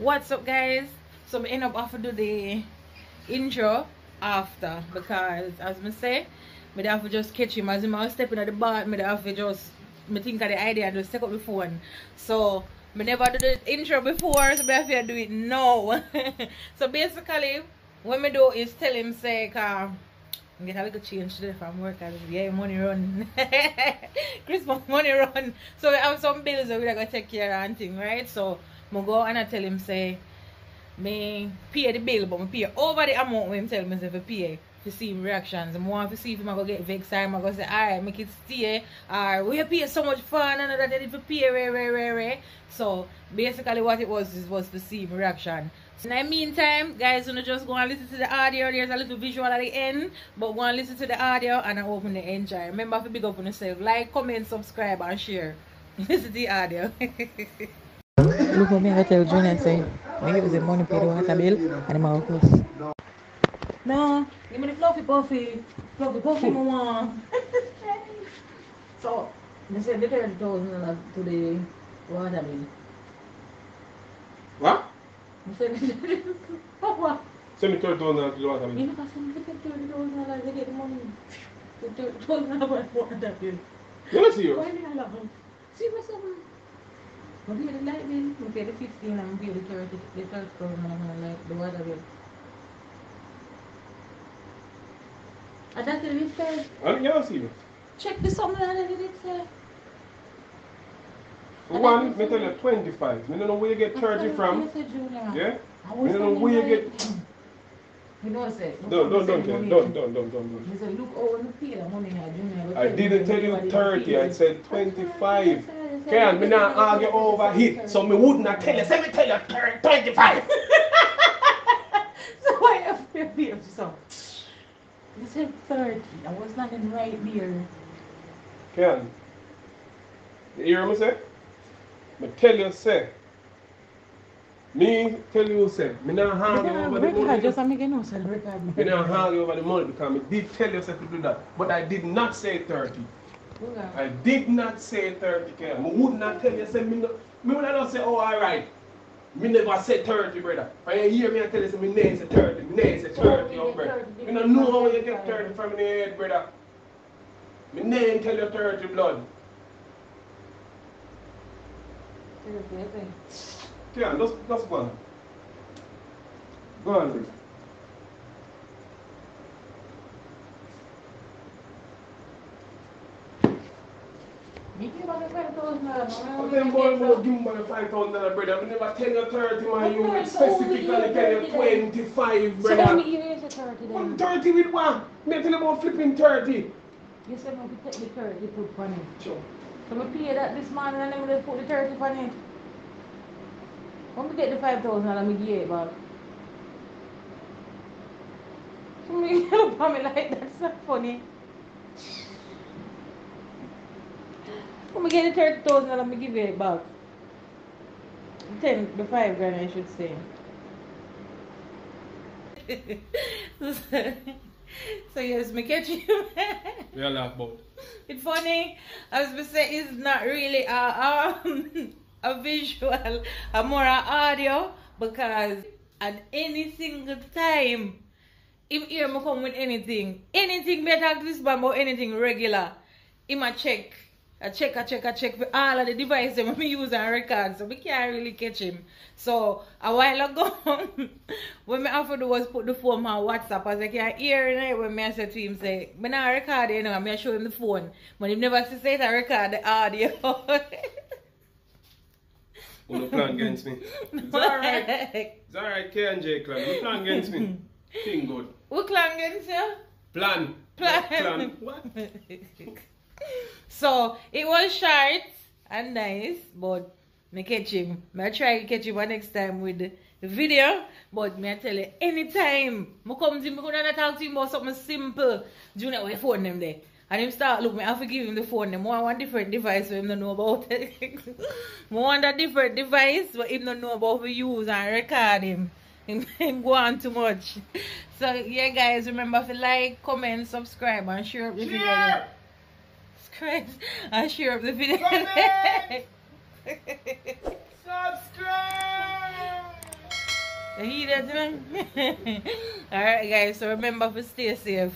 What's up, guys? So I end up having to do the intro after because, as I say, I have to just catch him as I was stepping at the bar. I have to just think of the idea and just take up the phone. So I never do the intro before, so I have to do it now. So basically, what I do is tell him say, I get a little change today from work and yeah, money run. Christmas money run. So we have some bills that we're gonna take care of and thing, right? So I go and I tell him say me pay the bill, but I pay over the amount when him tell me if I pay to see him reactions. I want to see if I'm gonna get vexed or I'm gonna say, alright, make it stay, or we pay so much fun and that if you pay re. So basically what it was to see him reaction. So in the meantime, guys, you know, just go and listen to the audio. There's a little visual at the end, but go and listen to the audio and I hope you enjoy. Remember to big up on yourself. Like, comment, subscribe and share. Listen to the audio. Look what me I tell June and say, I give you the money pay the water bill and the Marcus. No, give me the fluffy puffy. Fluffy puffy, mama. So, they said the $30,000 to the water bill. What? I said, what? Send me $30,000 to the water bill. You know, because when they get $30,000, they get the money. The $30,000 water bill. You don't see you? Why did I love him? See what's up, man? I pay the light bill, I pay the 15 and I pay the 30, the 30,000 like the water bill. And that's what it said. I don't see you. Check the sum and that's what it said. For one, me tell you 25. I don't know where you get 30 from. Yeah? I don't know where you get. You know what I said? Don't. He said, look, oh, when you pay the money, I didn't tell you 30, I said 25. Can me not argue over it, so me wouldn't have tell you. Say me tell you 25. So why have you paid so? You said 30. I was not in right there. Can you hear me say? Me tell you say. Me tell you say. Me not argue over the money. Just make no sense. Me not argue over the money because me did tell you say to do that, but I did not say 30. I did not say 30, Ken. I would not tell you, say, me would not say, oh, all right. Me never say 30, brother. When you hear me, I tell you, say, me never say 30. Me never say 30, young brother. You don't know how you get 30 from the head, brother. Me never tell you 30, blood. Ken, let's go on. Go on. Them boy will give me $5,000, brother. I never tell you 30, man. You specifically tell you 25, brother. So how many years is 30 then? 30 with what? Me tell you about flipping 30. You said we take the 30 put on it. Sure. So we pay that this man and then we put the 30 on it. When we get the 5,000 and we give it back. So me look at me like that's not funny. When we get the 30,000 and we give it back. The 5 grand I should say. So yes, me catch you. We are laugh about. It's funny. As we say, it's not really a visual, a more an audio because at any single time, if hear me come with anything better to this band or anything regular, he might check. I check for all of the devices that we use and record, so we can't really catch him. So a while ago, when I have to do was put the phone on WhatsApp, as I can hear it when I said to him, say, I'm not record it, I'm show him the phone. But he never say I record the audio. You plan against me. It's alright. It's alright, K and J clan. You plan against me. Thing good. Who plan against you? Plan. What? So it was short and nice, but me catch him. I try to catch him next time with the video, but me I tell you, anytime I come to him, I could talk to him about something simple. Junior, where phone them there? And him start look, me have to give him the phone them. I want different device for him to know about it. I want a different device for him to know about we use and record him. Him go on too much. So yeah guys, remember to like, comment, subscribe and share the video. And share up the video. Subscribe! He that, Alright guys, so remember to stay safe.